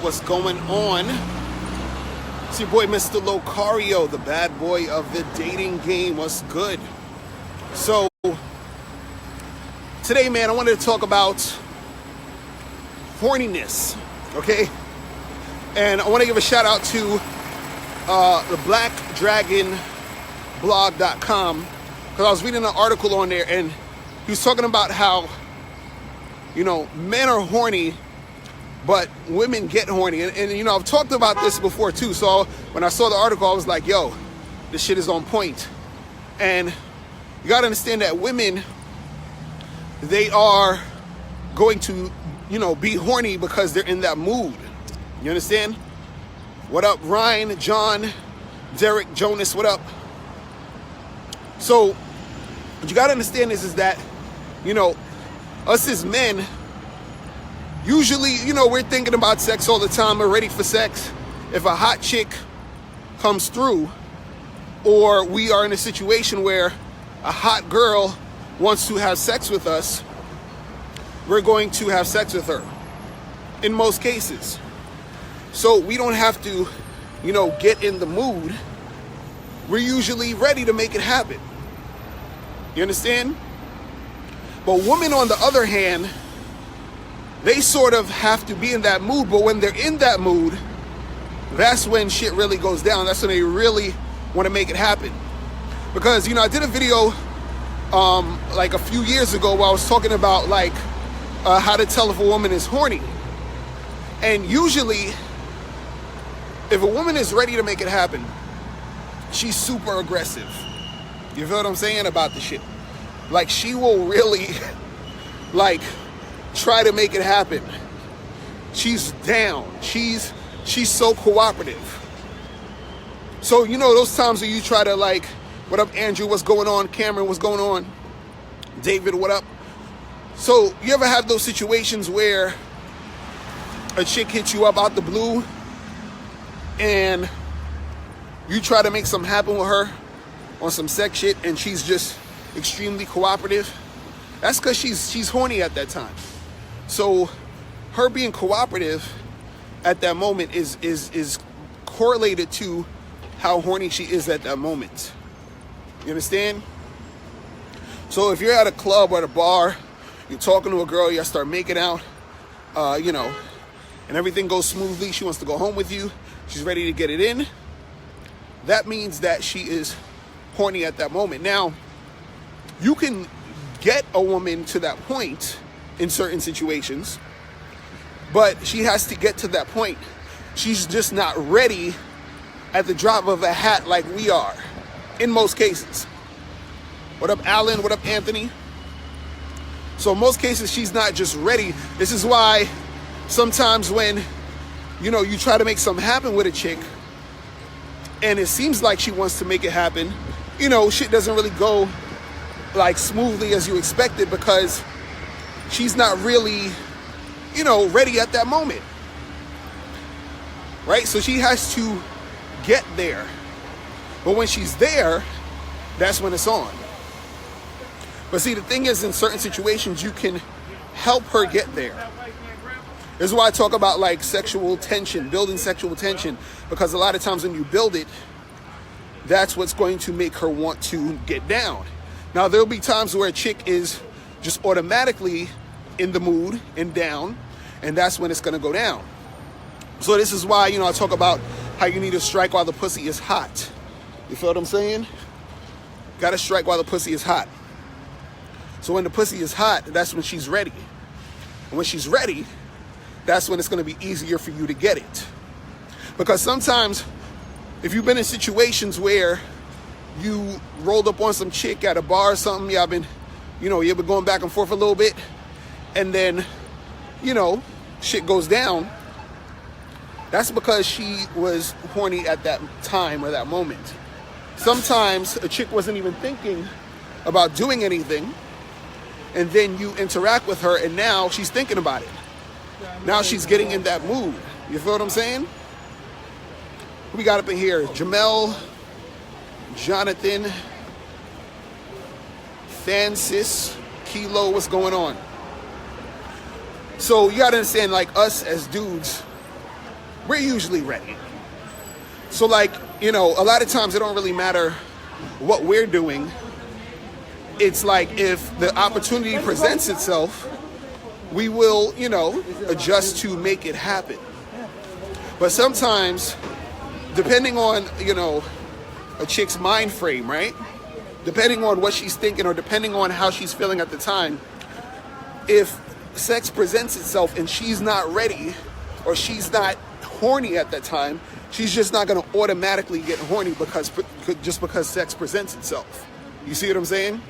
what's going on? It's your boy, Mr. Locario, the bad boy of the dating game. What's good? So, today, man, I wanted to talk about horniness, okay? And I want to give a shout out to the blackdragonblog.com, because I was reading an article on there, and he was talking about how, you know, men are horny, but women get horny. And you know, I've talked about this before too. So when I saw the article, I was like, yo, this shit is on point. And you gotta understand that women, they are going to, you know, be horny because they're in that mood. You understand? What up, Ryan, John, Derek, Jonas, what up? So what you gotta understand is that, you know, us as men, usually, you know, we're thinking about sex all the time. We're ready for sex. If a hot chick comes through, or we are in a situation where a hot girl wants to have sex with us, we're going to have sex with her in most cases. So we don't have to, you know, get in the mood. We're usually ready to make it happen. You understand? But women, on the other hand, they sort of have to be in that mood, but when they're in that mood, that's when shit really goes down. That's when they really want to make it happen. Because, you know, I did a video like a few years ago where I was talking about like how to tell if a woman is horny. And usually, if a woman is ready to make it happen, she's super aggressive. You feel what I'm saying about the shit? Like, she will really, like, try to make it happen. She's down. She's so cooperative. So, you know, those times where you try to, like, what up, Andrew? What's going on? Cameron, what's going on? David, what up? So, you ever have those situations where a chick hits you up out the blue and you try to make something happen with her on some sex shit and she's just extremely cooperative? That's because she's horny at that time. So her being cooperative at that moment is correlated to how horny she is at that moment. You understand? So if you're at a club or at a bar, you're talking to a girl, you start making out, you know, and everything goes smoothly, she wants to go home with you, she's ready to get it in, that means that she is horny at that moment. Now, you can get a woman to that point in certain situations, but she has to get to that point. She's just not ready at the drop of a hat like we are in most cases. What up, Alan? What up, Anthony? So in most cases, she's not just ready. This is why sometimes when, you know, you try to make something happen with a chick and it seems like she wants to make it happen, you know, shit doesn't really go like smoothly as you expected because she's not really, you know, ready at that moment, right? So she has to get there, but when she's there, that's when it's on. But see, the thing is, in certain situations, you can help her get there. This is why I talk about like sexual tension, building sexual tension, because a lot of times when you build it, that's what's going to make her want to get down. Now, there'll be times where a chick is just automatically in the mood and down, and that's when it's going to go down. So this is why, you know, I talk about how you need to strike while the pussy is hot. You feel what I'm saying? Got to strike while the pussy is hot. So when the pussy is hot, that's when she's ready. And when she's ready, that's when it's going to be easier for you to get it. Because sometimes, if you've been in situations where you rolled up on some chick at a bar or something, y'all been, you know, you've been going back and forth a little bit, and then, you know, shit goes down, that's because she was horny at that time or that moment. Sometimes a chick wasn't even thinking about doing anything, and then you interact with her, and now she's thinking about it. Now she's getting in that mood. You feel what I'm saying? Who we got up in here? Jamel, Jonathan, Francis, Kilo, what's going on? So you gotta understand, like, us as dudes, we're usually ready. So like, you know, a lot of times it don't really matter what we're doing. It's like if the opportunity presents itself, we will, you know, adjust to make it happen. But sometimes, depending on, you know, a chick's mind frame, right? Depending on what she's thinking or depending on how she's feeling at the time, if sex presents itself and she's not ready or she's not horny at that time, she's just not going to automatically get horny because sex presents itself. You see what I'm saying?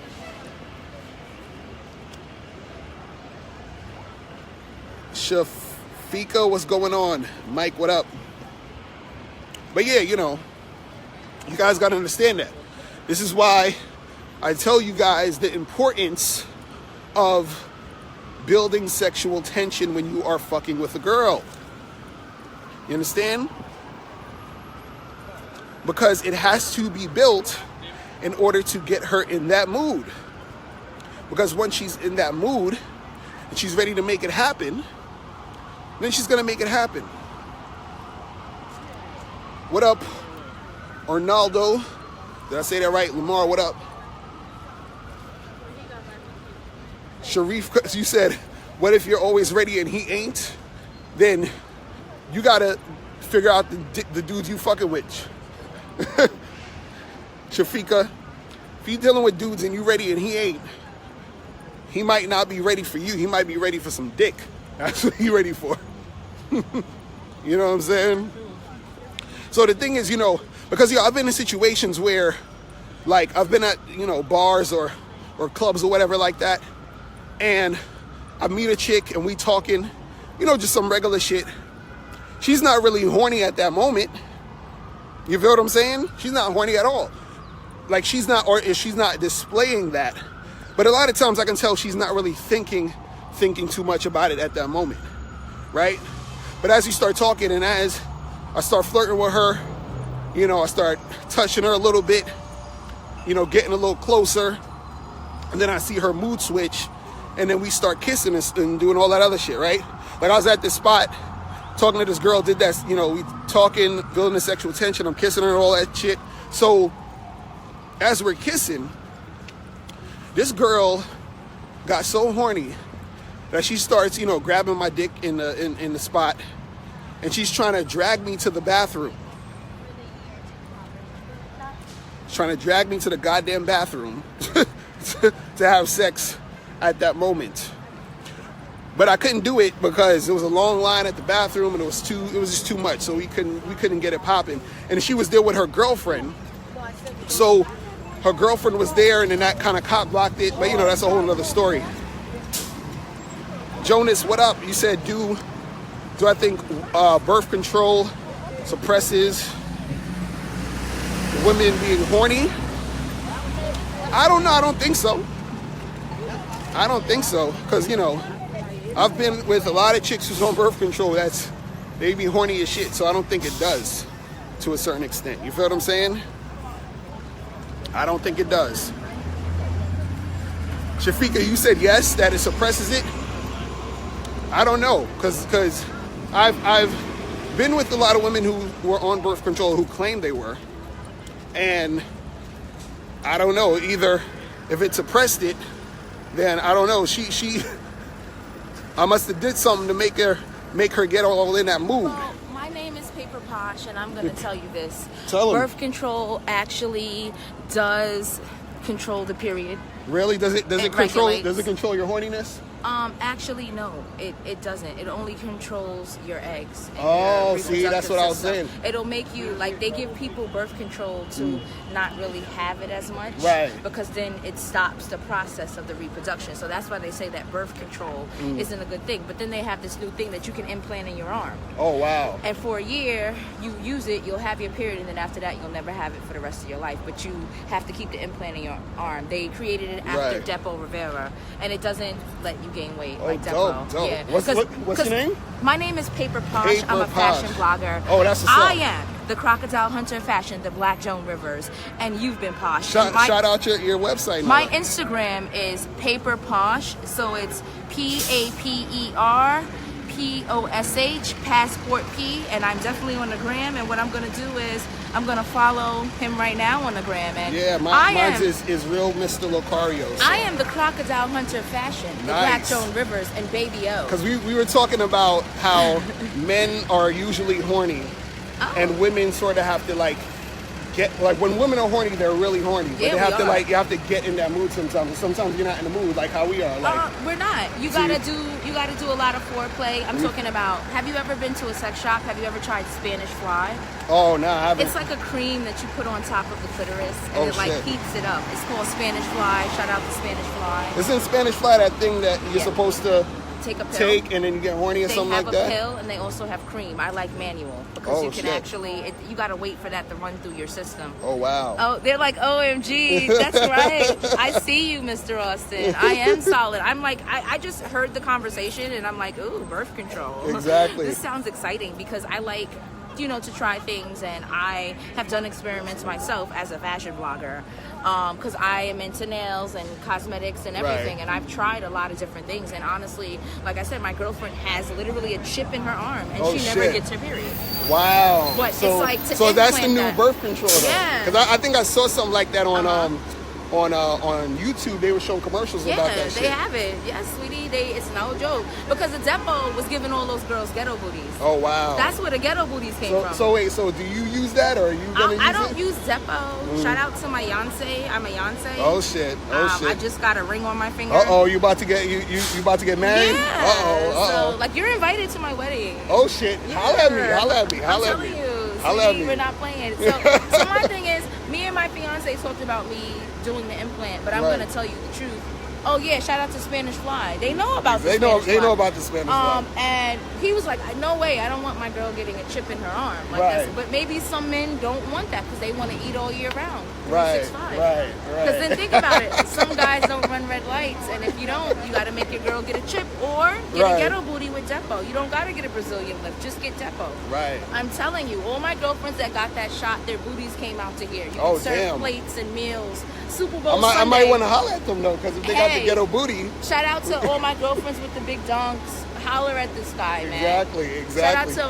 Shafika, what's going on? Mike, what up? But yeah, you know, you guys got to understand that. This is why I tell you guys the importance of building sexual tension when you are fucking with a girl. You understand? Because it has to be built in order to get her in that mood. Because once she's in that mood and she's ready to make it happen, then she's gonna make it happen. What up, Arnaldo? Did I say that right? Lamar, what up? Sharif, you said, what if you're always ready and he ain't? Then you gotta figure out the dudes you fucking with. Shafika, if you're dealing with dudes and you ready and he ain't, he might not be ready for you. He might be ready for some dick. That's what he ready for. You know what I'm saying? So the thing is, you know, because I've been in situations where, like, I've been at, you know, bars or clubs or whatever like that, and I meet a chick and we talking, you know, just some regular shit. She's not really horny at that moment. You feel what I'm saying? She's not horny at all. Like, she's not displaying that. But a lot of times I can tell she's not really thinking too much about it at that moment, right? But as we start talking and as I start flirting with her, you know, I start touching her a little bit, you know, getting a little closer, and then I see her mood switch, and then we start kissing and doing all that other shit, right? Like, I was at this spot talking to this girl, did that, you know, we talking, building the sexual tension, I'm kissing her and all that shit. So as we're kissing, this girl got so horny that she starts, you know, grabbing my dick in the spot, and she's trying to drag me to the bathroom. She's trying to drag me to the goddamn bathroom to have sex at that moment. But I couldn't do it because there was a long line at the bathroom and it was just too much, so we couldn't get it popping. And she was there with her girlfriend. So her girlfriend was there, and then that kind of cock blocked it. But you know, that's a whole nother story. Jonas, what up? You said, do I think birth control suppresses women being horny? I don't know. I don't think so. I don't think so. Because, you know, I've been with a lot of chicks who's on birth control. They be horny as shit. So I don't think it does to a certain extent. You feel what I'm saying? I don't think it does. Shafika, you said yes, that it suppresses it. I don't know, because I've been with a lot of women who were on birth control who claimed they were, and I don't know, either if it suppressed it, then I don't know. I must have did something to make her get all in that mood. Well, my name is Paper Posh, and I'm going to tell you this. Tell 'em. Birth control actually does control the period. Really? Does it control your horniness? Actually, no, it doesn't. It only controls your eggs. Oh, your see, that's what I was saying. It'll make you, like, they give people birth control to not really have it as much. Right. Because then it stops the process of the reproduction. So that's why they say that birth control isn't a good thing. But then they have this new thing that you can implant in your arm. Oh, wow. And for a year, you use it, you'll have your period, and then after that, you'll never have it for the rest of your life. But you have to keep the implant in your arm. They created it after Depo Rivera, and it doesn't let you gain weight like Depo. Dope. Yeah. What's your name? My name is Paper Posh. I'm a fashion blogger. Oh, that's what's I up. am the crocodile hunter of fashion, the Black Joan Rivers, and you've been Posh. Shout out your website. My Instagram is Paper Posh, so it's PAPER POSH, Passport P, and I'm definitely on the gram. And what I'm gonna do is I'm gonna follow him right now on the gram. And yeah, mine is real Mr. Locario. So. I am the crocodile hunter fashion, the Black Joan Rivers and Baby O. Because we were talking about how men are usually horny, and women sort of have to like get like when women are horny, they're really horny. But Yeah, they have to are. like you have to get in that mood sometimes. Sometimes you're not in the mood like how we are. Like We're not. You gotta do a lot of foreplay. I'm talking about. Have you ever been to a sex shop? Have you ever tried Spanish Fly? oh no, I haven't. It's like a cream that you put on top of the clitoris, and it like shit. heats it up. It's called Spanish Fly. Shout out to Spanish Fly. Isn't Spanish Fly that thing that you're supposed to Take a pill. take and then you get horny or They something have like a that? pill, and they also have cream. I like manual because Oh, you can shit. actually. You gotta wait for that to run through your system. Oh wow. Oh, they're like, OMG, that's right. I see you, Mr. Austin. I am solid. I'm like, I just heard the conversation and I'm like, ooh, birth control. Exactly. This sounds exciting because I like, to try things, and I have done experiments myself as a fashion blogger because I am into nails and cosmetics and everything, Right. and I've tried a lot of different things. And honestly, like I said, my girlfriend has literally a chip in her arm and Oh, she never shit. gets her period. Wow. But so, it's like to so that's the implant new that. birth control though. Yeah. Because I think I saw something like that on Uh-huh. on YouTube. They were showing commercials Yeah, about that shit. they have it. Yes, sweetie. It's no joke. Because the depot was giving all those girls ghetto booties. Oh wow. That's where the ghetto booties came so, from. so wait, so do you use that or are you gonna use I don't it? use Depot. Shout out to my Yonsei. I'm a Yonsei. Oh shit. Oh shit. I just got a ring on my finger. You about to get you about to get married? Yeah. So like you're invited to my wedding. Oh shit. Yeah. Holla at me. Holla at me. I'm Holla at telling me. you, Holla at sweetie, me. we're not playing. So my thing is, me and my fiance talked about me doing the implant, but I'm Right. gonna tell you the truth. Oh yeah, shout out to Spanish Fly. They know about the They Spanish Fly. know about the Spanish Fly. And he was like, no way, I don't want my girl getting a chip in her arm. Like Right. But maybe some men don't want that because they want to eat all year round. Right. 365. Right. Because then think about it. Some guys don't run red lights, and if you don't, you got to make your girl get a chip or get Right. a ghetto booty with Depot. You don't got to get a Brazilian lift. Just get Depot. Right. I'm telling you, all my girlfriends that got that shot, their booties came out to here. You Oh, can serve damn. plates and meals. Super Bowl I might Sunday. want to holler at them though, because if they got the Hey. ghetto booty. Shout out to all my girlfriends with the big donks. Holler at this guy, man. Exactly. Shout out to,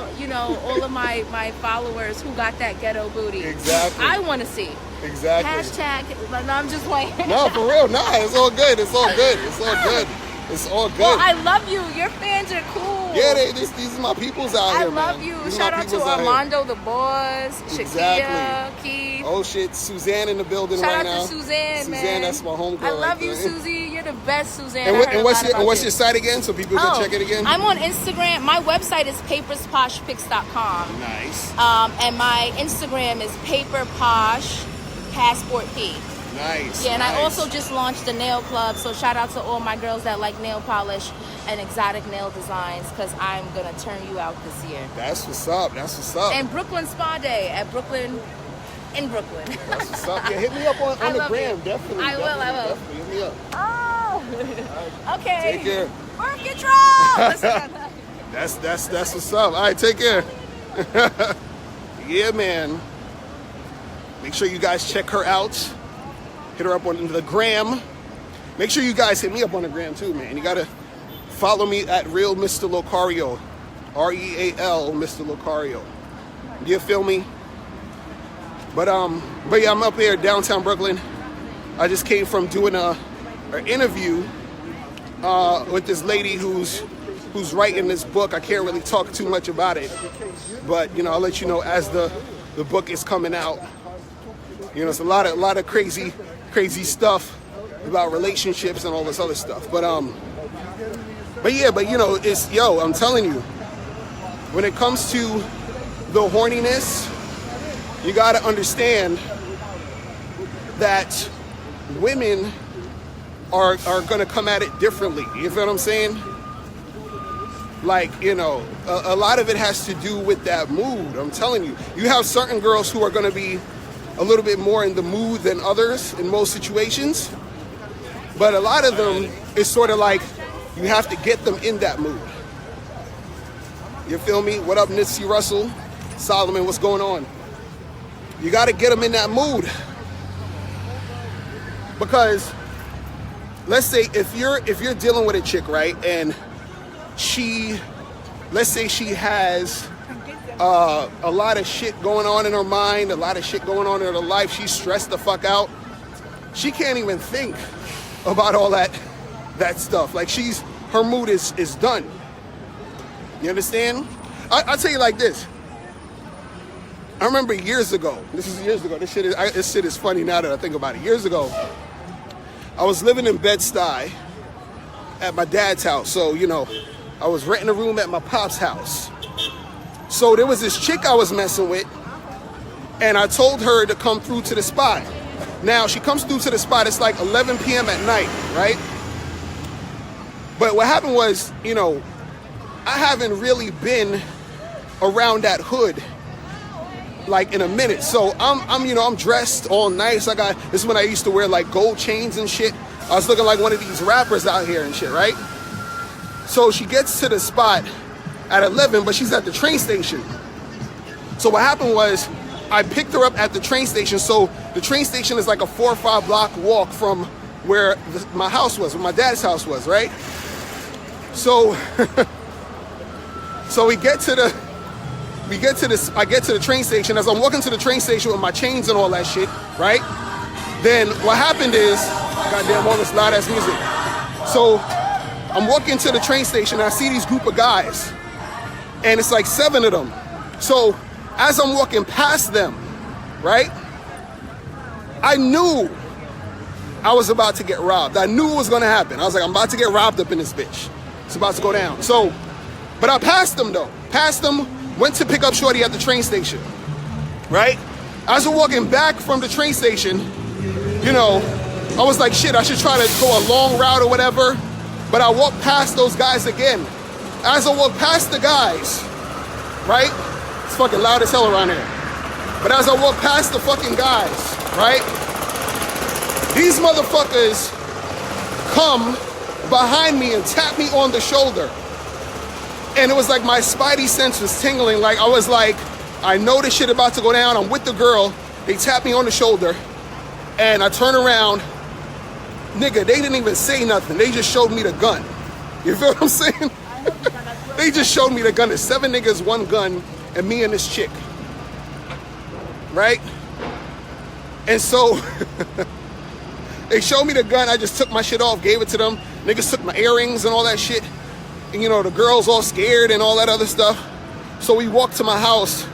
all of my followers who got that ghetto booty. Exactly. I want to see. Exactly. Hashtag, no, I'm just playing. No, for real. Nah, it's all good. It's all good. It's all good. It's all good. Well, I love you. Your fans are cool. Yeah, these are my peoples out I here, love man. you. These are Shout my out to peoples out here. Armando the boss, Shakia, Exactly. Keith. Oh shit, Suzanne in the building Shout right out now. to Suzanne, man. Suzanne, that's my homegirl. I love right you, there. Susie. You're the best, Suzanne. And, I heard a lot about what's you. your site again, so people can check it again? I'm on Instagram. My website is papersposhpics.com. Nice. And my Instagram is paperposh passport P. Nice. Yeah, and I nice. also just launched a nail club, so shout out to all my girls that like nail polish and exotic nail designs, because I'm gonna turn you out this year. That's what's up. That's what's up. And Brooklyn Spa Day at Brooklyn, in Brooklyn. That's what's up. Yeah, hit me up on I the love gram. you. Definitely. I will. Definitely hit me up. Oh, okay. Take care. Birth control. That's what's up. All right, take care. Yeah, man. Make sure you guys check her out. Hit her up on the gram. Make sure you guys hit me up on the gram too, man. You gotta follow me at Real Mr. Locario, REAL Mr. Locario. You feel me? But yeah, I'm up here downtown Brooklyn. I just came from doing an interview with this lady who's writing this book. I can't really talk too much about it, but I'll let you know as the book is coming out. It's a lot of crazy stuff about relationships and all this other stuff. But it's I'm telling you, when it comes to the horniness, you got to understand that women are going to come at it differently. You feel what I'm saying? Like, a lot of it has to do with that mood. I'm telling you. You have certain girls who are going to be a little bit more in the mood than others in most situations. But a lot of them, it's sort of like you have to get them in that mood. You feel me? What up, Nipsey Russell? Solomon, what's going on? You got to get them in that mood. Because let's say if you're dealing with a chick, right, and she let's say she has a lot of shit going on in her mind, a lot of shit going on in her life. She's stressed the fuck out. She can't even think about all that stuff. Like her mood is done. You understand? I'll tell you like this. I remember years ago. This is years ago. This shit is funny now that I think about it. Years ago, I was living in Bed-Stuy at my dad's house. So, you know, I was renting a room at my pop's house. So there was this chick I was messing with, and I told her to come through to the spot. Now, she comes through to the spot. It's like 11 p.m. at night, right? But what happened was, you know, I haven't really been around that hood like in a minute. So I'm dressed all nice. This is when I used to wear like gold chains and shit. I was looking like one of these rappers out here and shit, right? So she gets to the spot at 11, but she's at the train station. So what happened was I picked her up at the train station. So the train station is like a 4 or 5 block walk from where my house was, where my dad's house was, right? So I get to the train station. As I'm walking to the train station with my chains and all that shit, right? Then what happened is, goddamn, all this loud ass music. So I'm walking to the train station and I see these group of guys, and it's like 7 of them. So as I'm walking past them, right, I knew I was about to get robbed. I knew it was gonna happen. I was like, I'm about to get robbed up in this bitch. It's about to go down. So, but I passed them though. Passed them, went to pick up Shorty at the train station, right? As we're walking back from the train station, you know, I was like, shit, I should try to go a long route or whatever. But I walked past those guys again. As I walked past the guys, right? It's fucking loud as hell around here. But as I walked past the fucking guys, right? These motherfuckers come behind me and tap me on the shoulder. And it was like my spidey sense was tingling. Like I was like, I know this shit about to go down. I'm with the girl. They tap me on the shoulder. And I turn around. Nigga, they didn't even say nothing. They just showed me the gun. You feel what I'm saying? They just showed me the gun. There's 7 niggas, 1 gun, and me and this chick. Right? And so they showed me the gun. I just took my shit off, gave it to them. Niggas took my earrings and all that shit. And, you know, the girl's all scared and all that other stuff. So we walked to my house.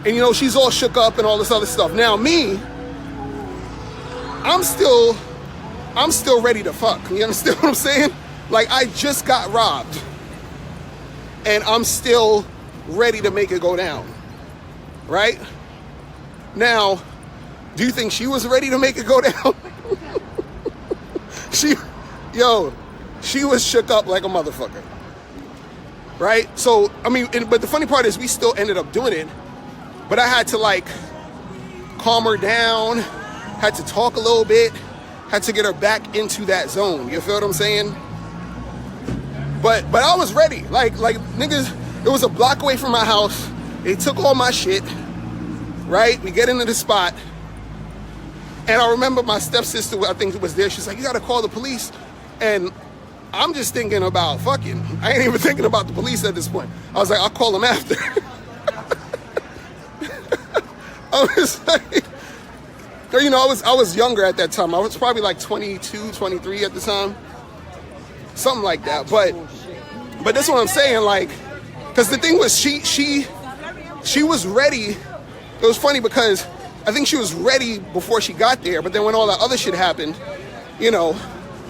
And, you know, she's all shook up and all this other stuff. Now, me, I'm still ready to fuck. You understand what I'm saying? Like, I just got robbed. And I'm still ready to make it go down. Right? Now, do you think she was ready to make it go down? She was shook up like a motherfucker. Right? So, I mean, but the funny part is we still ended up doing it. But I had to, like, calm her down. Had to talk a little bit. Had to get her back into that zone. You feel what I'm saying? But I was ready. Like niggas, it was a block away from my house. They took all my shit. Right? We get into the spot. And I remember my stepsister, I think, was there. She's like, you gotta call the police. And I'm just thinking about fucking. I ain't even thinking about the police at this point. I was like, I'll call them after. I was like, you know, I was younger at that time. I was probably like 22, 23 at the time. Something like that. But that's what I'm saying, like, because the thing was she was ready. It was funny because I think she was ready before she got there, but then when all that other shit happened, you know,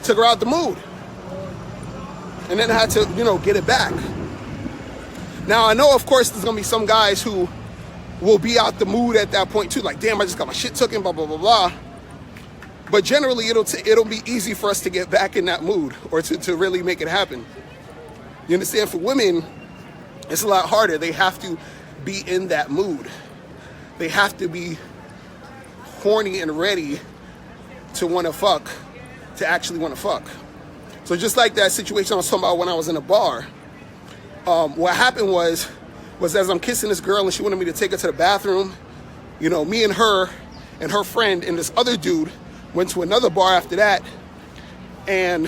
took her out the mood. And then I had to, you know, get it back. Now, I know, of course, there's going to be some guys who will be out the mood at that point, too. Like, damn, I just got my shit taken, blah, blah, blah, blah. But generally, it'll be easy for us to get back in that mood or to really make it happen. You understand? For women, it's a lot harder. They have to be in that mood. They have to be horny and ready to want to fuck, to actually want to fuck. So just like that situation I was talking about when I was in a bar, what happened was as I'm kissing this girl and she wanted me to take her to the bathroom, you know, me and her friend and this other dude went to another bar after that. And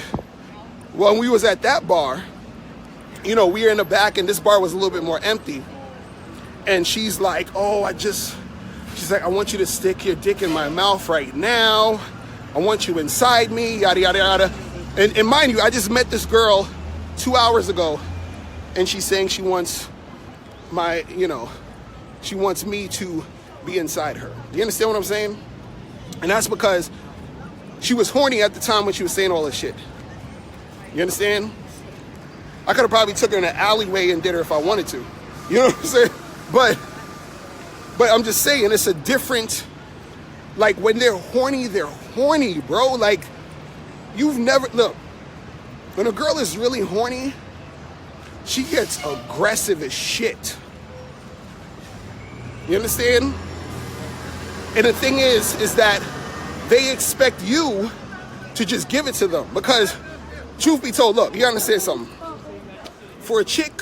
when we was at that bar, you know, we were in the back and this bar was a little bit more empty. And she's like, oh, she's like, I want you to stick your dick in my mouth right now. I want you inside me, yada, yada, yada. And mind you, I just met this girl 2 hours ago, and she's saying she wants she wants me to be inside her. Do you understand what I'm saying? And that's because she was horny at the time when she was saying all this shit. You understand? I could have probably took her in an alleyway and did her if I wanted to. You know what I'm saying? But I'm just saying, it's a different, like, when they're horny, bro. Like, you've never, look, when a girl is really horny, she gets aggressive as shit. You understand? And the thing is that they expect you to just give it to them. Because, truth be told, look, you gotta understand something. For a chick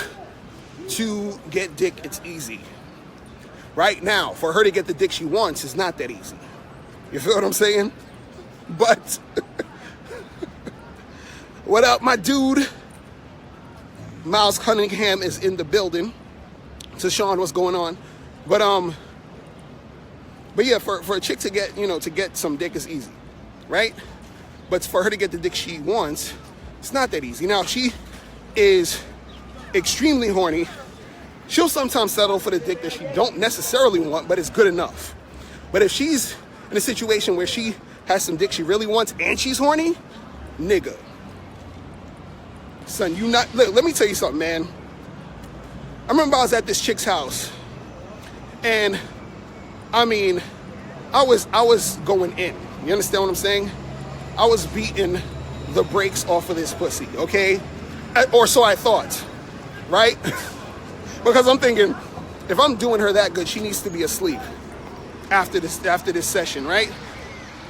to get dick, it's easy. Right now, for her to get the dick she wants, it's not that easy. You feel what I'm saying? But, what up, my dude? Miles Cunningham is in the building. So, Sean, what's going on? But yeah, for a chick to get, to get some dick is easy, right? But for her to get the dick she wants, it's not that easy. Now, she is extremely horny. She'll sometimes settle for the dick that she don't necessarily want, but it's good enough. But if she's in a situation where she has some dick she really wants and she's horny, nigga. Son, look, let me tell you something, man. I remember I was at this chick's house, and I mean, I was going in. You understand what I'm saying? I was beating the brakes off of this pussy, okay? Or so I thought, right? Because I'm thinking, if I'm doing her that good, she needs to be asleep after this session, right?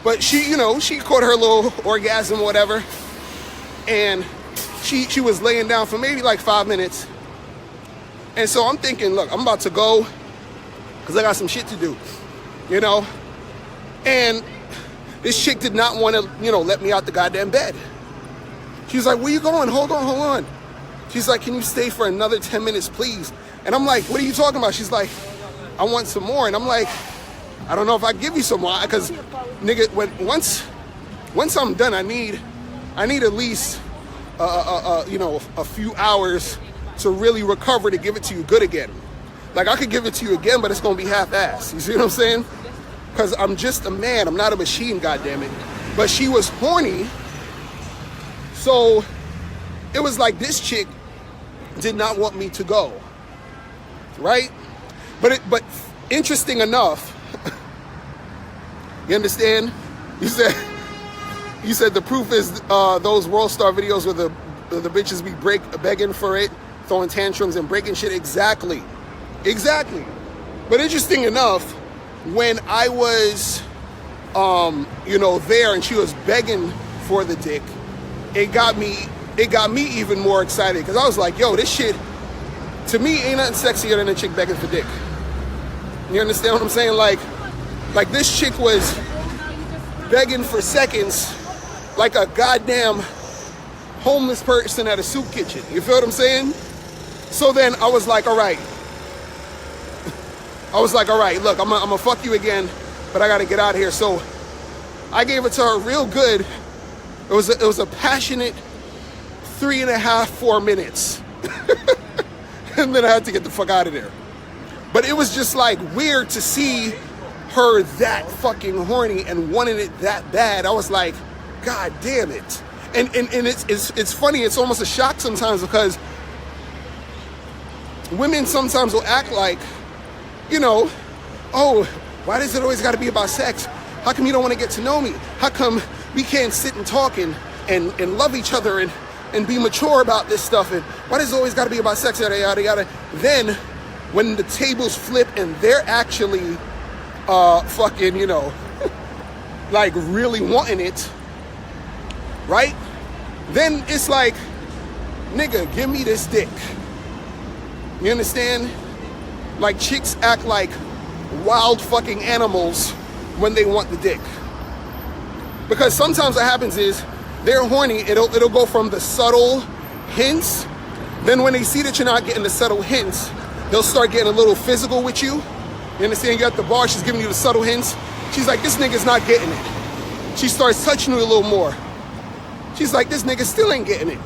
But she, she caught her little orgasm or whatever, and she was laying down for maybe like 5 minutes. And so I'm thinking, look, I'm about to go because I got some shit to do, And this chick did not want to, let me out the goddamn bed. She was like, where you going? Hold on. She's like, can you stay for another 10 minutes, please? And I'm like, what are you talking about? She's like, I want some more. And I'm like, I don't know if I give you some more, because, nigga, once I'm done, I need at least, a few hours to really recover to give it to you good again. Like, I could give it to you again, but it's going to be half-assed. You see what I'm saying? Because I'm just a man. I'm not a machine, goddammit. But she was horny. So it was like this chick did not want me to go. Right? But interesting enough, you understand? You said the proof is those World Star videos where the bitches be begging for it, throwing tantrums and breaking shit. Exactly. But interesting enough, when I was, there and she was begging for the dick, it got me even more excited, because I was like, yo, this shit, to me, ain't nothing sexier than a chick begging for dick. You understand what I'm saying? Like this chick was begging for seconds like a goddamn homeless person at a soup kitchen. You feel what I'm saying? So then I was like, all right, look, I'm gonna fuck you again, but I gotta get out of here. So I gave it to her real good. It was a passionate 3.5, 4 minutes. And then I had to get the fuck out of there. But it was just like weird to see her that fucking horny and wanting it that bad. I was like, God damn it. And it's funny, it's almost a shock sometimes, because women sometimes will act like, oh, why does it always got to be about sex? How come you don't want to get to know me? How come we can't sit and talk and love each other and be mature about this stuff? And why does it always got to be about sex? Yada, yada, yada. Then when the tables flip and they're actually fucking, like really wanting it, right? Then it's like, nigga, give me this dick. You understand? Like, chicks act like wild fucking animals when they want the dick. Because sometimes what happens is they're horny. It'll go from the subtle hints Then when they see that you're not getting the subtle hints, they'll start getting a little physical with you. You understand? You're at the bar, she's giving you the subtle hints. She's like, this nigga's not getting it. She starts touching you a little more. She's like, this nigga still ain't getting it.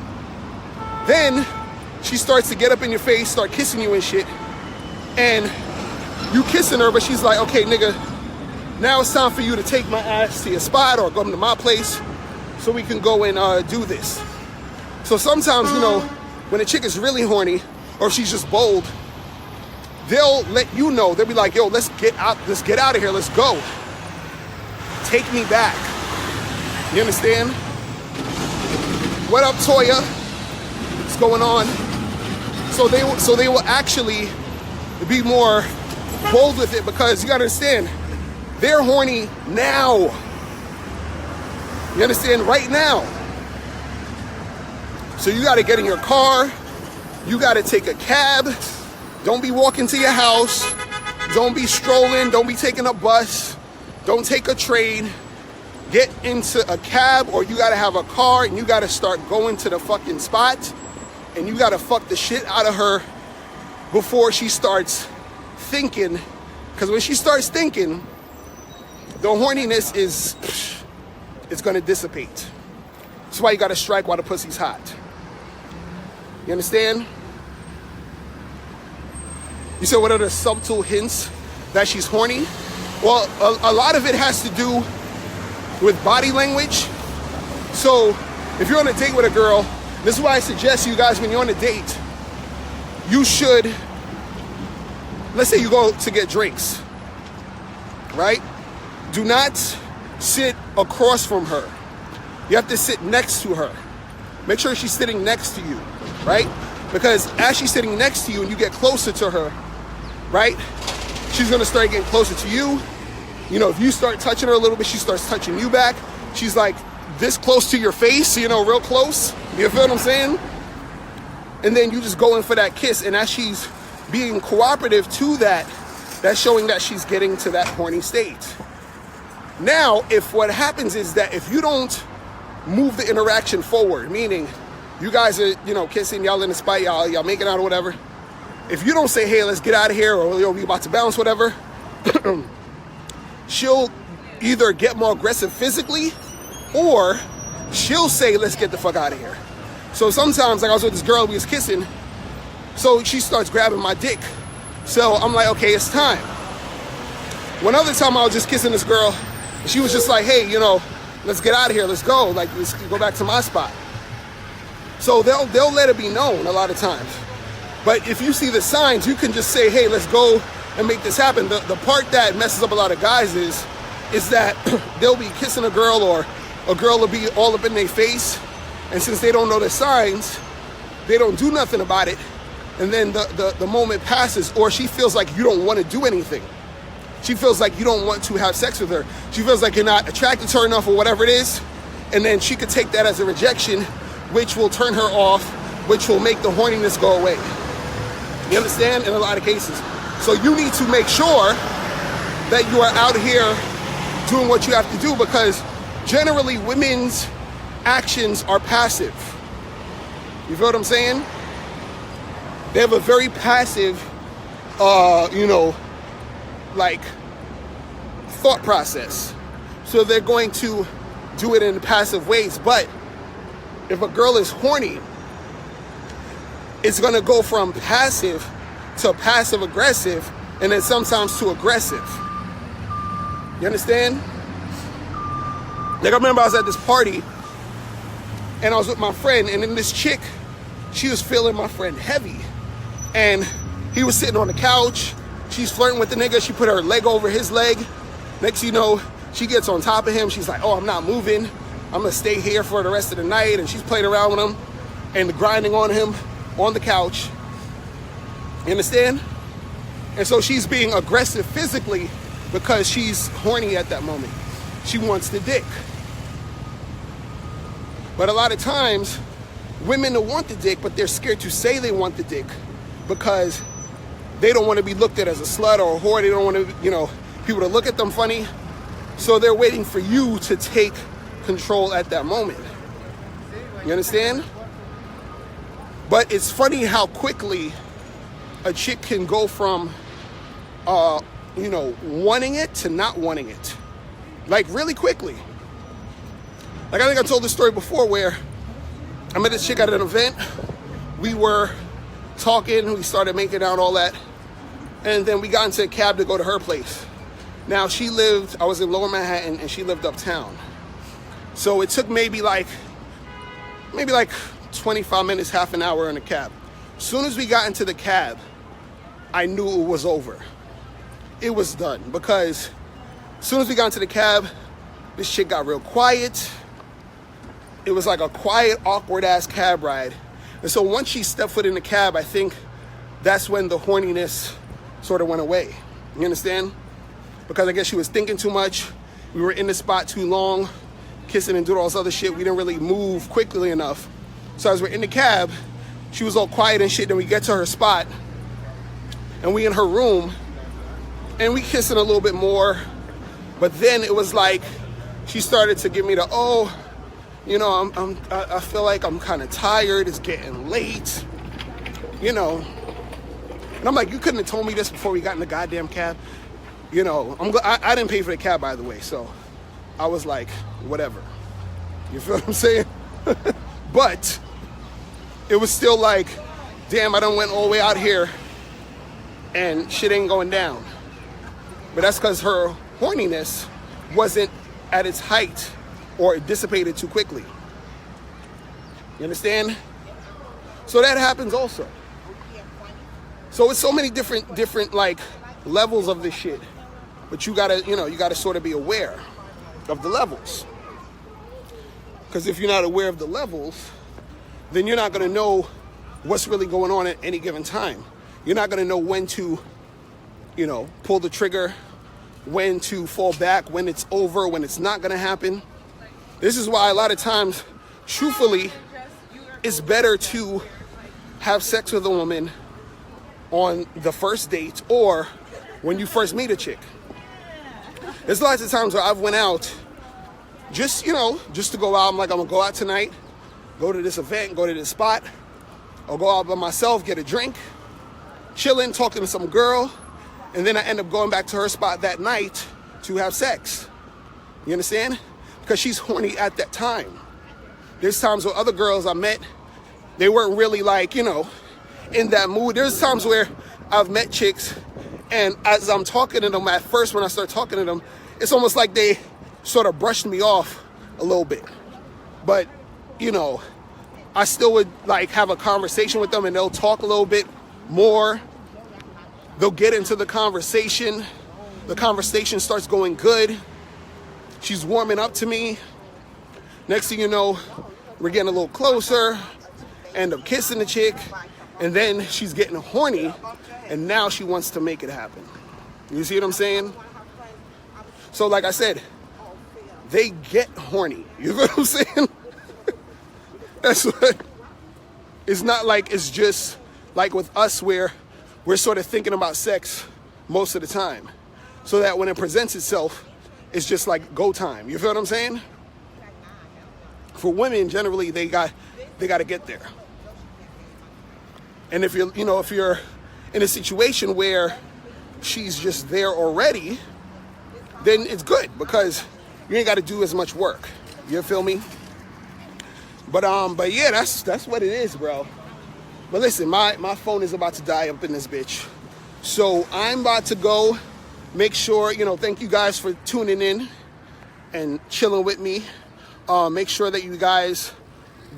Then she starts to get up in your face, start kissing you and shit. And you kissing her, but she's like, okay, nigga, now it's time for you to take my ass to your spot or come to my place so we can go and do this. So sometimes, you know, when a chick is really horny or if she's just bold, they'll let you know. They'll be like, yo, let's get out of here, let's go. Take me back. You understand? What up, Toya? What's going on? So they will actually be more bold with it because you gotta understand, they're horny now. You understand? Right now. So you gotta get in your car. You gotta take a cab. Don't be walking to your house. Don't be strolling. Don't be taking a bus. Don't take a train. Get into a cab, or you gotta have a car and you gotta start going to the fucking spot and you gotta fuck the shit out of her before she starts thinking. Because when she starts thinking, the horniness it's gonna dissipate. That's why you gotta strike while the pussy's hot. You understand? You said, what are the subtle hints that she's horny? Well, a lot of it has to do with body language. So if you're on a date with a girl, this is why I suggest you guys, when you're on a date, you should, let's say you go to get drinks, right? Do not sit across from her. You have to sit next to her. Make sure she's sitting next to you, right? Because as she's sitting next to you and you get closer to her, right, she's gonna start getting closer to you. You know, if you start touching her a little bit, she starts touching you back. She's like this close to your face, you know, real close. You feel what I'm saying? And then you just go in for that kiss. And as she's being cooperative to that, that's showing that she's getting to that horny state. Now, if what happens is that if you don't move the interaction forward, meaning you guys are, you know, kissing, y'all in the spot, y'all making out or whatever. If you don't say, hey, let's get out of here, or yo, we about to bounce, whatever, she'll either get more aggressive physically or she'll say, let's get the fuck out of here. So sometimes, like I was with this girl, we was kissing, so she starts grabbing my dick. So I'm like, okay, it's time. One other time I was just kissing this girl, and she was just like, hey, you know, let's get out of here, let's go. Like, let's go back to my spot. So they'll let it be known a lot of times. But if you see the signs, you can just say, hey, let's go and make this happen. The part that messes up a lot of guys is that they'll be kissing a girl, or a girl will be all up in their face, and since they don't know the signs, they don't do nothing about it, and then the moment passes, or she feels like you don't want to do anything. She feels like you don't want to have sex with her. She feels like you're not attracted to her enough, or whatever it is, and then she could take that as a rejection, which will turn her off, which will make the horniness go away. You understand? In a lot of cases. So you need to make sure that you are out here doing what you have to do, because generally women's actions are passive. You feel what I'm saying? They have a very passive, you know, like thought process. So they're going to do it in passive ways. But if a girl is horny, it's going to go from passive to passive aggressive, and then sometimes to aggressive. You understand? Like, I remember I was at this party and I was with my friend, and then this chick, she was feeling my friend heavy, and he was sitting on the couch. She's flirting with the nigga. She put her leg over his leg. Next you know, she gets on top of him. She's like, oh, I'm not moving. I'm gonna stay here for the rest of the night. And she's playing around with him and grinding on him on the couch. You understand? And so she's being aggressive physically because she's horny at that moment. She wants the dick. But a lot of times, women will want the dick, but they're scared to say they want the dick because they don't want to be looked at as a slut or a whore. They don't want to, you know, people to look at them funny. So they're waiting for you to take control at that moment. You understand? But it's funny how quickly a chick can go from, wanting it to not wanting it. Like, really quickly. Like, I think I told this story before where I met this chick at an event. We were talking, we started making out, all that. And then we got into a cab to go to her place. Now, I was in Lower Manhattan, and she lived uptown. So it took maybe like 25 minutes, half an hour in a cab. As soon as we got into the cab, I knew it was over. It was done, because as soon as we got into the cab, this chick got real quiet. It was like a quiet, awkward-ass cab ride. And so once she stepped foot in the cab, I think that's when the horniness sort of went away. You understand? Because I guess she was thinking too much. We were in the spot too long, kissing and doing all this other shit. We didn't really move quickly enough. So as we're in the cab, she was all quiet and shit. Then we get to her spot, and we in her room, and we kissing a little bit more. But then it was like she started to give me the, I feel like I'm kind of tired. It's getting late, And I'm like, you couldn't have told me this before we got in the goddamn cab. I didn't pay for the cab, by the way. So I was like, whatever. You feel what I'm saying? But it was still like, damn, I done went all the way out here and shit ain't going down. But that's because her horniness wasn't at its height, or it dissipated too quickly. You understand? So that happens also. So it's so many different like levels of this shit. But you gotta sort of be aware of the levels. Because if you're not aware of the levels, then you're not gonna know what's really going on at any given time. You're not gonna know when to, pull the trigger, when to fall back, when it's over, when it's not gonna happen. This is why a lot of times, truthfully, it's better to have sex with a woman on the first date or when you first meet a chick. There's lots of times where I've went out just to go out. I'm like, I'm gonna go out tonight, go to this event, go to this spot. I'll go out by myself, get a drink, chilling, talking to some girl, and then I end up going back to her spot that night to have sex. You understand? Because she's horny at that time. There's times where other girls I met, they weren't really like, in that mood. There's times where I've met chicks, and as I'm talking to them, at first when I start talking to them, it's almost like they sort of brushed me off a little bit. But, I still would like have a conversation with them, and they'll talk a little bit more. They'll get into the conversation. The conversation starts going good. She's warming up to me. Next thing you know, we're getting a little closer, end up kissing the chick, and then she's getting horny, and now she wants to make it happen. You see what I'm saying? So like I said, they get horny. You know what I'm saying? That's what, it's not like it's just like with us where we're sort of thinking about sex most of the time. So that when it presents itself, it's just like go time. You feel what I'm saying? For women, generally, they got to get there. And if you're in a situation where she's just there already, then it's good because you ain't got to do as much work. You feel me? But yeah, that's what it is, bro. But listen, my phone is about to die up in this bitch. So I'm about to go. Make sure, thank you guys for tuning in and chilling with me. Make sure that you guys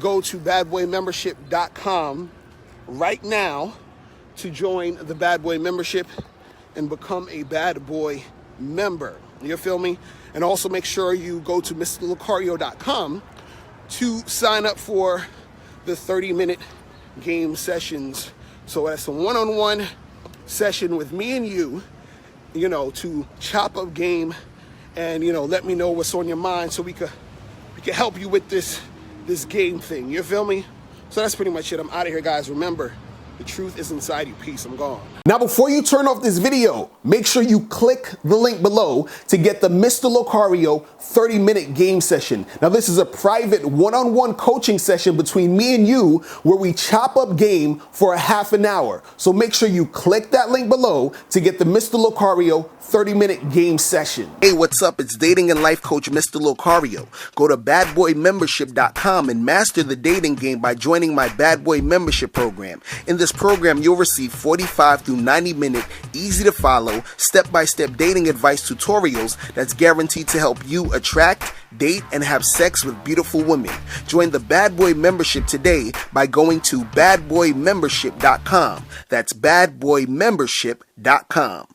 go to badboymembership.com right now to join the Bad Boy membership and become a Bad Boy member. You feel me? And also make sure you go to MrLocario.com to sign up for the 30-minute game sessions. So that's a one-on-one session with me and you, to chop up game and, let me know what's on your mind so we could help you with this game thing. You feel me? So that's pretty much it. I'm out of here, guys. Remember, The truth is inside you. Peace. I'm gone. Now, before you turn off this video, make sure you click the link below to get the Mr. Locario 30-minute game session. Now, this is a private one-on-one coaching session between me and you where we chop up game for a half an hour. So make sure you click that link below to get the Mr. Locario 30-minute game session. Hey, what's up? It's dating and life coach Mr. Locario. Go to badboymembership.com and master the dating game by joining my Bad Boy membership program. In this program, you'll receive 45 through 90-minute, easy-to-follow, step-by-step dating advice tutorials that's guaranteed to help you attract, date, and have sex with beautiful women. Join the Bad Boy membership today by going to badboymembership.com. That's badboymembership.com.